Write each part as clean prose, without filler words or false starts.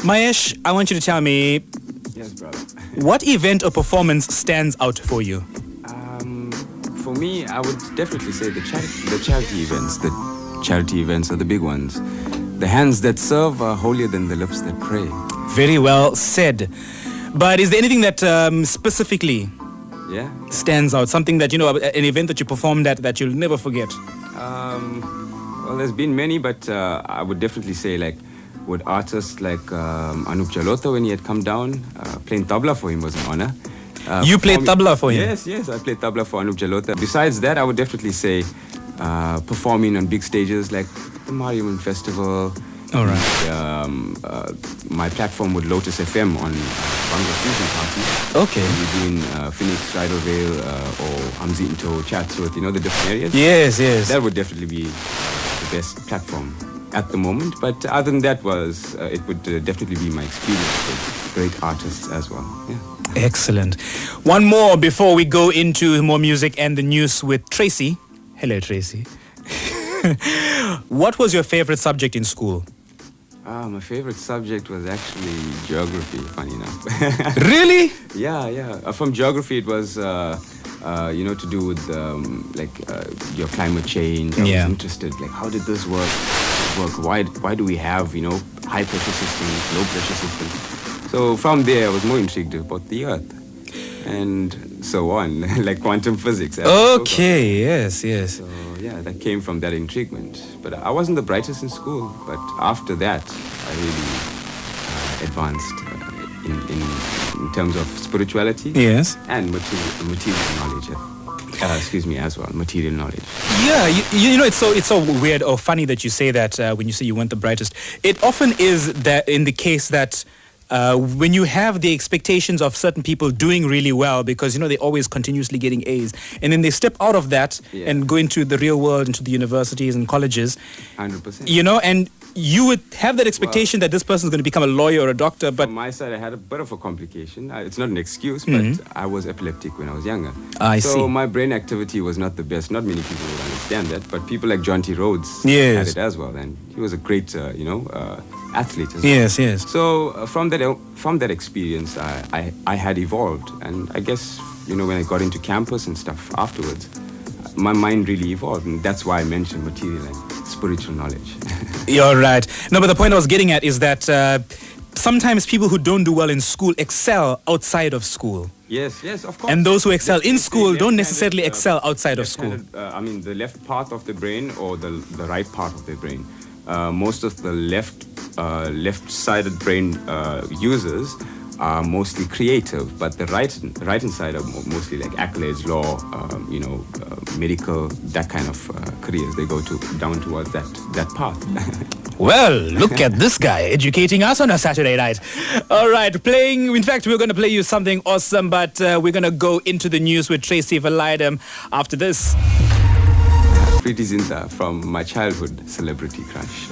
Mahesh, I want you to tell me, Yes, brother. what event or performance stands out for you? For me, I would definitely say the charity events. The charity events are the big ones. The hands that serve are holier than the lips that pray. Very well said. But is there anything that specifically Yeah. stands out? Something that, an event that you performed at that you'll never forget? Well, there's been many, but I would definitely say with artists like Anup Jalota, when he had come down, playing tabla for him was an honor. You played tabla for him? Yes, I played tabla for Anup Jalota. Besides that, I would definitely say performing on big stages like the Mariman Festival. All right. My platform with Lotus FM on Bangla Fusion Party. Okay. We're doing Phoenix, Rydal Vale, or Amzinto, Chatsworth, the different areas. Yes. That would definitely be the best platform at the moment. But other than that, it would definitely be my experience with great artists as well. Yeah. Excellent. One more before we go into more music and the news with Tracy. Hello, Tracy. What was your favorite subject in school? My favorite subject was actually geography, funny enough. Really? Yeah. From geography, it was, to do with, your climate change. I was interested, how did this work? Why do we have, high pressure systems, low pressure systems? So from there, I was more intrigued about the Earth. And so on, like quantum physics. Okay, yes. So, yeah, that came from that intriguement. But I wasn't the brightest in school. But after that, I really advanced in terms of spirituality. Yes. And material knowledge. As well, material knowledge. Yeah, it's so weird or funny that you say that when you say you weren't the brightest. It often is that in the case that when you have the expectations of certain people doing really well because, they're always continuously getting A's. And then they step out of that and go into the real world, into the universities and colleges. 100%. And you would have that expectation that this person is going to become a lawyer or a doctor. But from my side, I had a bit of a complication. It's not an excuse, but I was epileptic when I was younger. I see. So my brain activity was not the best. Not many people would understand that. But people like John T. Rhodes had it as well. And he was a great, athlete as well. Yes. So from that experience, I had evolved. And I guess, when I got into campus and stuff afterwards, my mind really evolved. And that's why I mentioned material and spiritual knowledge. You're right. No, but the point I was getting at is that sometimes people who don't do well in school excel outside of school. Yes, of course. And those who excel in school don't necessarily excel outside of school. The left part of the brain or the right part of the brain. Most of the left-sided brain users are mostly creative, but the right-hand side are mostly like accolades, law, medical, that kind of careers. They go down towards that path. Well, look at this guy educating us on a Saturday night. All right, in fact, we're going to play you something awesome, but we're going to go into the news with Tracy Valaydham after this. Preeti Zinta from my childhood celebrity crush.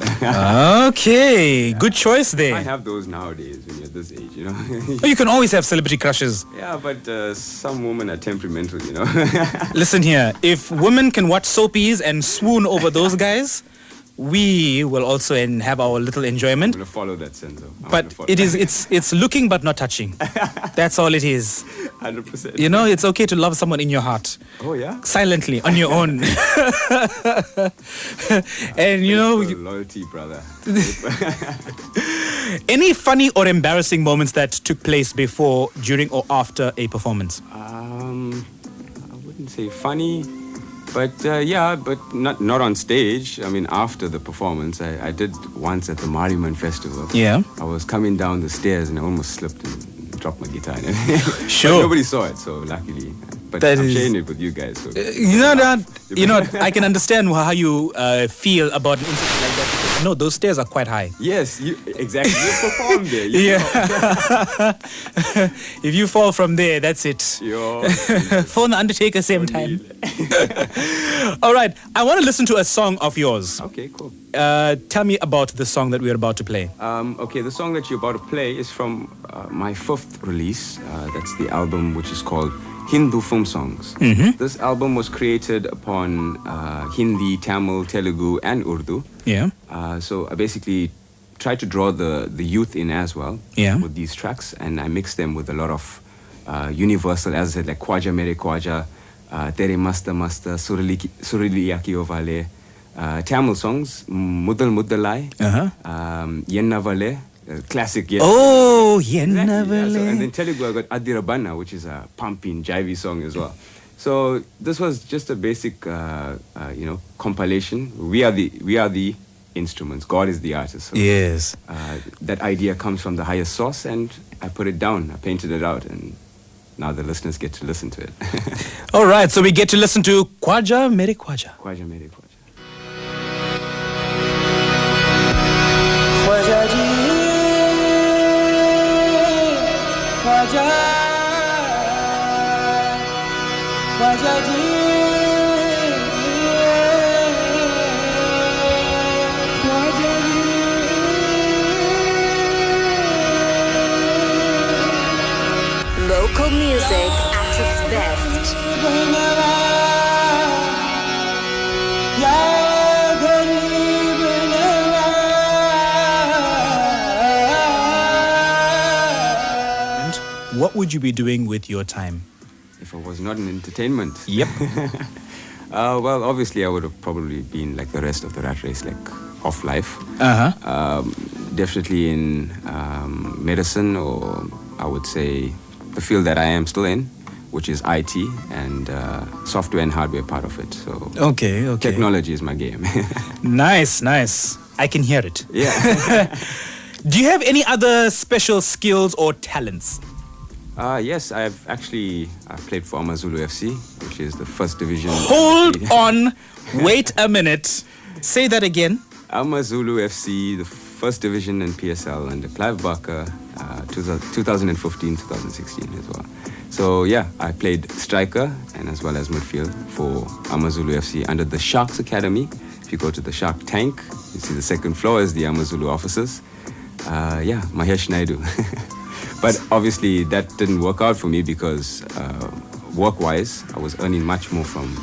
Okay, good choice there. I have those nowadays when you're this age, You can always have celebrity crushes. Yeah, but some women are temperamental, Listen here, if women can watch soapies and swoon over those guys, we will also have our little enjoyment. I'm going to follow that, Senzo. But it's looking but not touching. That's all it is. 100%. It's okay to love someone in your heart. Oh, yeah? Silently, on your own. And, loyalty, brother. Any funny or embarrassing moments that took place before, during, or after a performance? I wouldn't say funny. But but not on stage. I mean, after the performance, I did once at the Mariman Festival. Yeah. I was coming down the stairs and I almost slipped and dropped my guitar. Sure. But nobody saw it, so luckily. But I'm sharing it with you guys. So. I can understand how you feel about an incident like that. No, those stairs are quite high. Yes, exactly. You performed there. If you fall from there, that's it. Phone the Undertaker same time. All right. I want to listen to a song of yours. Okay, cool. Tell me about the song that we're about to play. Okay, the song that you're about to play is from my 5th release. That's the album which is called Hindu film songs. This album was created upon Hindi, Tamil, Telugu, and Urdu. Yeah. So I basically tried to draw the youth in as well with these tracks, and I mixed them with a lot of universal, as I said, like Khwaja Mere Khwaja, Tere Masta Masta, Surili Aki Ovale, Tamil songs, Muddal Muddalai, Yenna Vale, classic. Oh, Yenna Exactly, Vale. So, and then Telugu I got Adirabanna, which is a pumping, jivey song as well. So this was just a basic, compilation. We are the instruments. God is the artist. So, Yes. that idea comes from the highest source, and I put it down. I painted it out, and now the listeners get to listen to it. All right, so we get to listen to Khwaja Mere Khwaja. Khwaja Mere Khwaja. Khwaja ji, Khwaja, Khwaja ji, Khwaja ji. Local music at its best. And what would you be doing with your time? If I was not in entertainment. Yep. Well, obviously I would have probably been like the rest of the rat race, like off life. Definitely in medicine, or I would say the field that I am still in, which is IT, and software and hardware part of it. So Okay. technology is my game. Nice. I can hear it. Yeah. Do you have any other special skills or talents? Yes, I've played for Amazulu FC, which is the first division. Hold on. Wait a minute. Say that again. Amazulu FC, the first division in PSL under Clive Barker, 2015, 2016 as well. So yeah, I played striker and as well as midfield for Amazulu FC under the Sharks Academy. If you go to the Shark Tank, you see the second floor is the Amazulu offices. Mahesh Naidoo. But obviously that didn't work out for me because work-wise, I was earning much more from,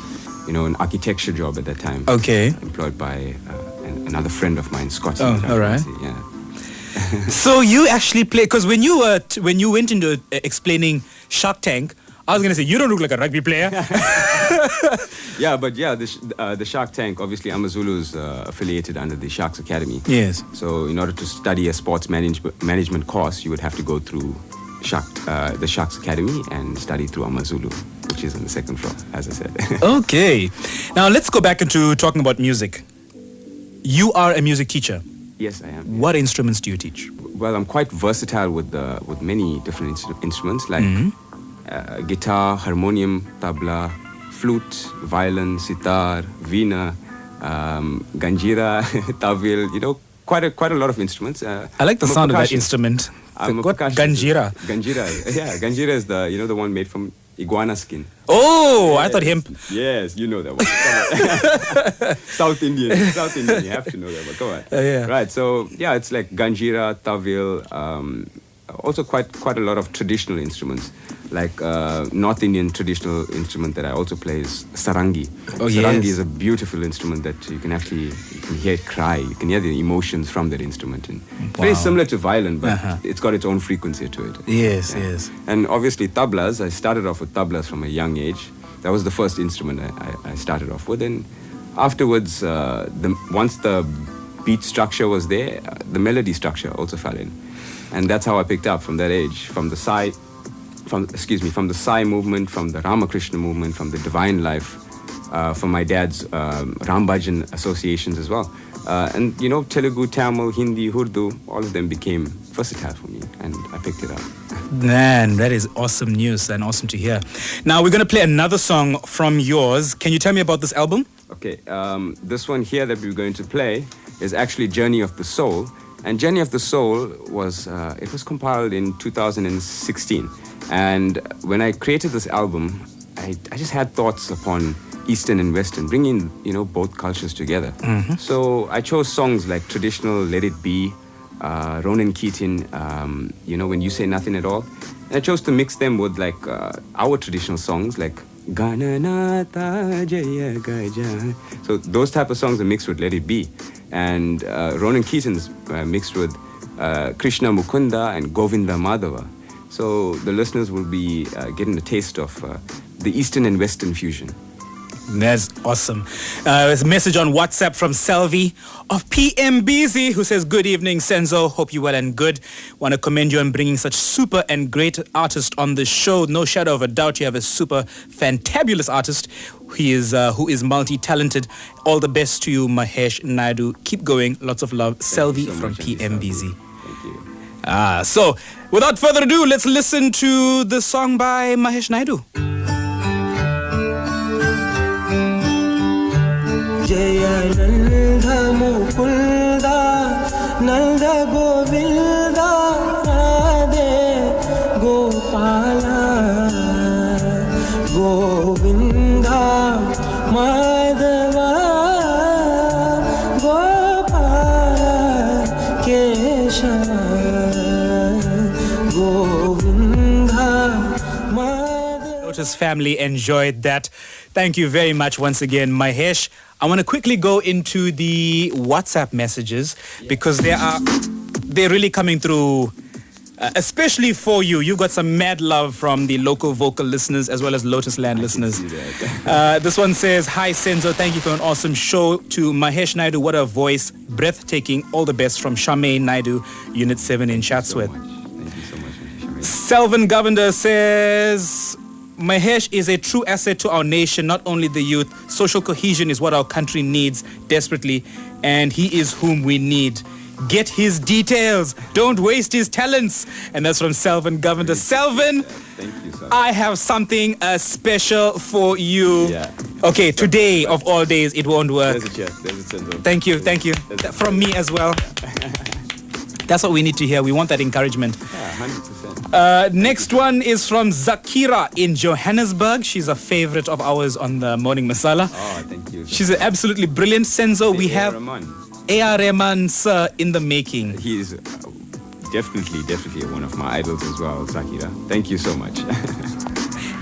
an architecture job at that time. Okay. Employed by another friend of mine, Scotty. Oh, all right. Yeah. So you actually play, because when you went into explaining Shark Tank, I was going to say, you don't look like a rugby player. The Shark Tank, obviously Amazulu is affiliated under the Sharks Academy. Yes. So in order to study a sports management course, you would have to go through the Sharks Academy and study through Amazulu, which is on the second floor, as I said. Okay. Now let's go back into talking about music. You are a music teacher. Yes, I am. What instruments do you teach? Well, I'm quite versatile with many different instruments like guitar, harmonium, tabla, flute, violin, sitar, veena, ganjira, tawil. Quite a lot of instruments. I like the sound of that instrument. I'm a What? percussionist. Ganjira. Ganjira, yeah. Ganjira is the one made from iguana skin. Oh, I thought him. Yes, you know that one. Come on. South Indian. You have to know that one. Come on. Yeah. Right. So yeah, it's like ganjira, tawil. Also quite a lot of traditional instruments, like North Indian traditional instrument that I also play is sarangi. Oh, Sarangi yes. is a beautiful instrument that you can hear it cry. You can hear the emotions from that instrument. And very similar to violin, but it's got its own frequency to it. Yes. And obviously tablas, I started off with tablas from a young age. That was the first instrument I started off with. And afterwards, once the beat structure was there, the melody structure also fell in. And that's how I picked up from that age, from the Sai movement, from the Ramakrishna movement, from the Divine Life, from my dad's Rambhajan associations as well. And Telugu, Tamil, Hindi, Urdu, all of them became versatile for me, and I picked it up. Man, that is awesome news and awesome to hear. Now we're going to play another song from yours. Can you tell me about this album? Okay, this one here that we're going to play is actually Journey of the Soul. And Journey of the Soul was compiled in 2016. And when I created this album, I just had thoughts upon Eastern and Western, bringing, both cultures together. Mm-hmm. So I chose songs like traditional Let It Be, Ronan Keating, When You Say Nothing at All. And I chose to mix them with like our traditional songs like Gananatha Jaya Gaja. So those type of songs are mixed with Let It Be. And Ronan Keaton's mixed with Krishna Mukunda and Govinda Madhava. So the listeners will be getting a taste of the Eastern and Western fusion. That's awesome. There's a message on WhatsApp from Selvi of PMBZ who says, good evening, Senzo. Hope you're well and good. Want to commend you on bringing such super and great artist on the show. No shadow of a doubt, you have a super fantabulous artist who is multi-talented. All the best to you, Mahesh Naidoo. Keep going. Lots of love. Selvi so from much, PMBZ. Thank you. So, without further ado, let's listen to the song by Mahesh Naidoo. Jaya Nanda Mukunda Nanda Govinda Radhe Gopala Govinda Madhava Gopala Keshava Govinda Madhava. Lotus family enjoyed that. Thank you very much once again, Mahesh. I want to quickly go into the WhatsApp messages because they're really coming through, especially for you. You've got some mad love from the local vocal listeners as well as Lotus Land listeners. This one says, hi Senzo, thank you for an awesome show. To Mahesh Naidoo, what a voice, breathtaking, all the best from Charmaine Naidoo, Unit 7 in Chatsworth. Thank you so much, Charmaine. Selvin Govender says, Mahesh is a true asset to our nation, not only the youth. Social cohesion is what our country needs desperately, and he is whom we need. Get his details. Don't waste his talents. And that's from Selvin Govender. Selvin, Thank you, sir. I have something special for you. Yeah. Okay, today of all days, it won't work. There's a chair. There's a Senzo. Thank you. From me as well. That's what we need to hear. We want that encouragement. Yeah, 100%. Next one is from Zakira in Johannesburg. She's a favorite of ours on the Morning Masala. Oh, thank you. She's absolutely brilliant. Senzo, we have Rahman. A.R. Rahman, sir, in the making. He is definitely one of my idols as well, Zakira. Thank you so much.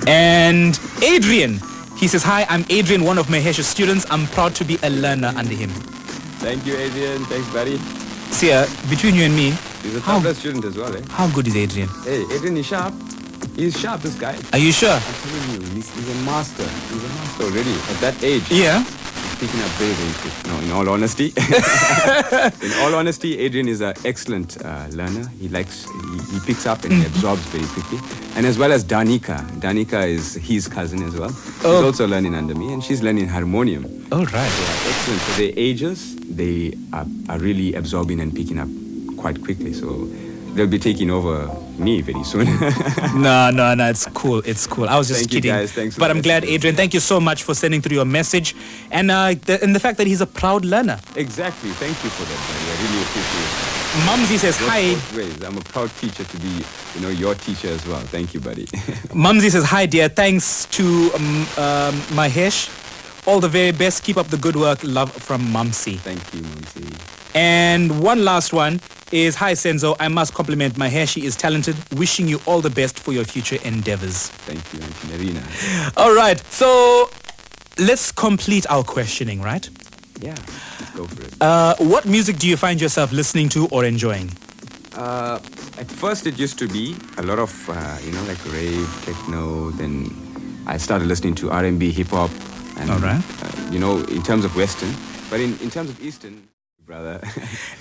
And Adrian, he says, hi, I'm Adrian, one of Mahesh's students. I'm proud to be a learner under him. Thank you, Adrian. Thanks, buddy. See, between you and me, He's a top student as well, eh? how good is Adrian? Hey, Adrian is sharp. He's sharp, this guy. Are you sure? I'm telling you, he's a master. He's a master already. At that age. Yeah. Picking up very, very quick. No, in all honesty. Adrian is an excellent learner. He picks up and he absorbs very quickly. And as well as Danica. Danica is his cousin as well. She's also learning under me and she's learning harmonium. All right. Yeah, excellent. So their ages, they are really absorbing and picking up quite quickly. So they'll be taking over me very soon. No, it's cool. It's cool. I was just Thank kidding. you guys. Thanks for but I'm glad, listening. Adrian. Thank you so much for sending through your message, and the fact that he's a proud learner. Exactly. Thank you for that, buddy. I really appreciate it. Mumsy says hi. Both ways. I'm a proud teacher to be, your teacher as well. Thank you, buddy. Mumsy says hi, dear. Thanks to Mahesh. All the very best. Keep up the good work. Love from Mumsy. Thank you, Mumsy. And one last one is, hi Senzo, I must compliment Mahesh. He is talented. Wishing you all the best for your future endeavors. Thank you, Auntie Marina. All right, so let's complete our questioning, right? Yeah, let's go for it. What music do you find yourself listening to or enjoying? At first, it used to be a lot of, like rave, techno. Then I started listening to R&B, hip-hop. And, all right. In terms of Western. But in terms of Eastern, brother.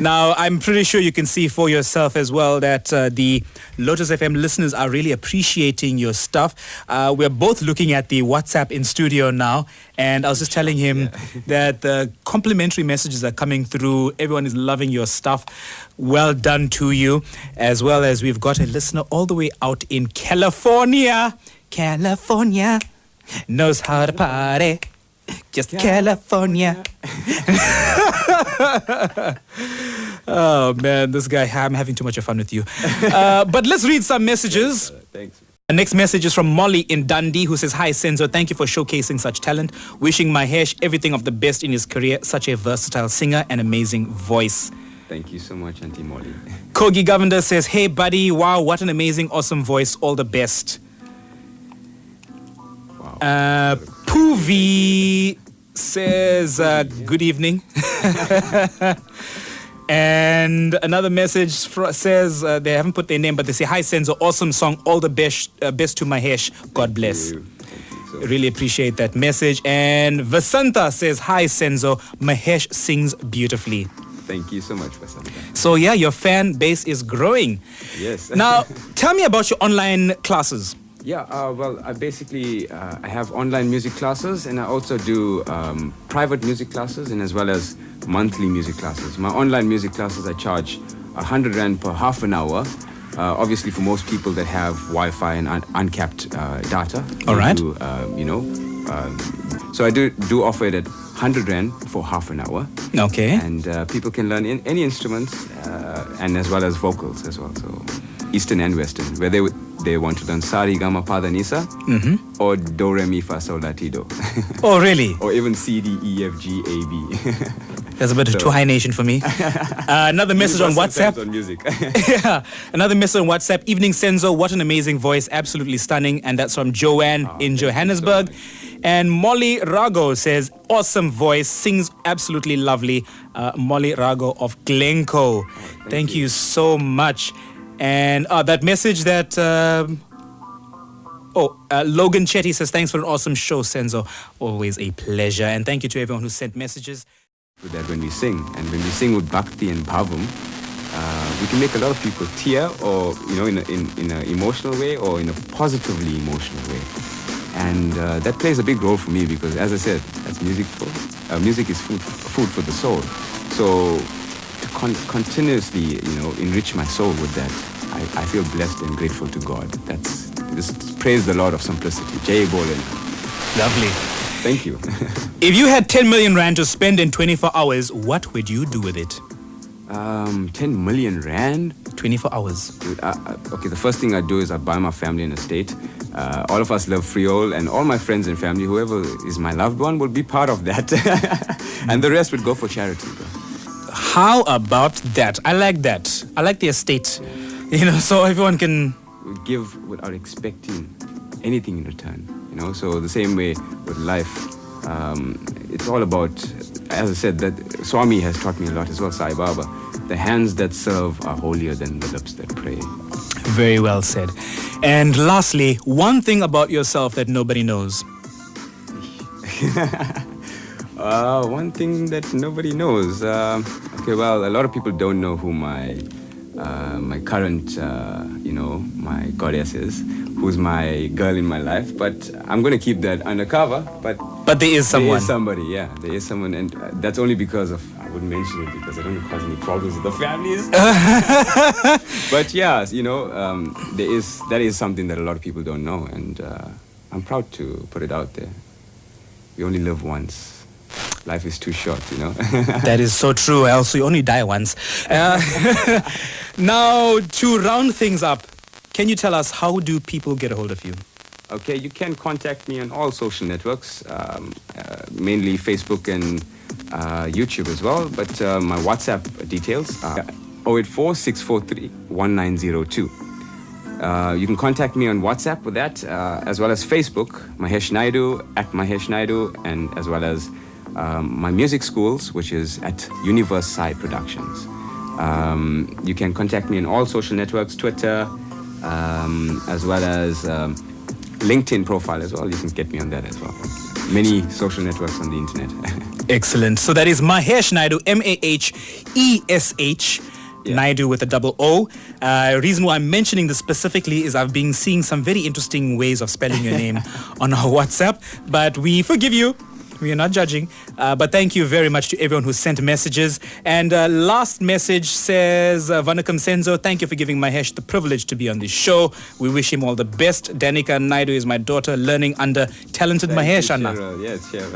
Now, I'm pretty sure you can see for yourself as well that the Lotus FM listeners are really appreciating your stuff. We're both looking at the WhatsApp in studio now, and I was just telling him that the complimentary messages are coming through. Everyone is loving your stuff. Well done to you. As well as we've got a listener all the way out in California. California knows how to party. Just California. Oh man, this guy, I'm having too much fun with you. But let's read some messages. Thanks. The next message is from Molly in Dundee, who says, hi Senzo, thank you for showcasing such talent. Wishing Mahesh everything of the best in his career. Such a versatile singer and amazing voice. Thank you so much, Auntie Molly. Kogi Govender says, hey buddy, wow, what an amazing, awesome voice. All the best. Wow. Puvi says, good evening. And another message says, they haven't put their name, but they say, hi Senzo, awesome song, all the best to Mahesh. God bless. Thank you. So, Really appreciate that message. And Vasanta says, hi Senzo, Mahesh sings beautifully. thank you so much, Vasanta. So yeah, your fan base is growing. Yes. Now, tell me about your online classes. Yeah, well, I basically I have online music classes, and I also do private music classes, and as well as monthly music classes. My online music classes, I charge 100 Rand per half an hour. Obviously, for most people that have Wi-Fi and uncapped data. All right. Do, so I do offer it at 100 Rand for half an hour. Okay. And people can learn any instruments, and as well as vocals as well. So Eastern and Western, where they want to learn Sari Gama Pada Nisa, or Do Re Mi Fa Sol La Ti Do, Oh, really? or even C D E F G A B. That's a bit of too high nation for me. Another message on WhatsApp. On music. Yeah, another message on WhatsApp. Evening Senzo, what an amazing voice, absolutely stunning. And that's from Joanne in Johannesburg. And Molly Rago says, awesome voice, sings absolutely lovely. Molly Rago of Glencoe. Thank you so much. And that message that Logan Chetty says, thanks for an awesome show, Senzo. Always a pleasure. And thank you to everyone who sent messages. With that when we sing, and when we sing with bhakti and bhavam, we can make a lot of people tear, or in an emotional way, or in a positively emotional way. And that plays a big role for me, because, as I said, that's music. Music is food for the soul. So to continuously, enrich my soul with that, I feel blessed and grateful to God. Just praise the Lord of simplicity. Jai Bolen. Lovely. Thank you. If you had 10 million Rand to spend in 24 hours, what would you do with it? 10 million Rand? 24 hours. Dude, okay, the first thing I do is I buy my family an estate. All of us love Freehold, and all my friends and family, whoever is my loved one, will be part of that. And the rest would go for charity, bro. How about that? I like that. I like the estate. So everyone can... We give without expecting anything in return. So the same way with life, it's all about, as I said, that Swami has taught me a lot as well, Sai Baba. The hands that serve are holier than the lips that pray. Very well said. And lastly, one thing about yourself that nobody knows. One thing that nobody knows. Okay, well, a lot of people don't know who my current, my goddess is, who's my girl in my life. But I'm going to keep that undercover. But there is someone. There is somebody, yeah. There is someone. And that's only because of, I wouldn't mention it because I don't want to cause any problems with the families. But yeah, that is something that a lot of people don't know. And I'm proud to put it out there. We only live once. Life is too short, That is so true. Also, you only die once. Now, to round things up, can you tell us how do people get a hold of you? Okay, you can contact me on all social networks, mainly Facebook and YouTube as well. But my WhatsApp details are 084-643-1902. You can contact me on WhatsApp with that, as well as Facebook, Mahesh Naidoo, at Mahesh Naidoo, and as well as my music schools, which is at Universe Sai Productions. You can contact me on all social networks, Twitter, as well as LinkedIn profile as well. You can get me on that as well. Many social networks on the internet. Excellent. So that is Mahesh Naidoo, Mahesh. Yeah. Naidoo with a double O. Reason why I'm mentioning this specifically is I've been seeing some very interesting ways of spelling your name on our WhatsApp, but we forgive you. We are not judging. But thank you very much to everyone who sent messages. And last message says, Vanakam Senzo, thank you for giving Mahesh the privilege to be on this show. We wish him all the best. Danica Naidoo is my daughter, learning under talented Mahesh, Anna. Yes, sure.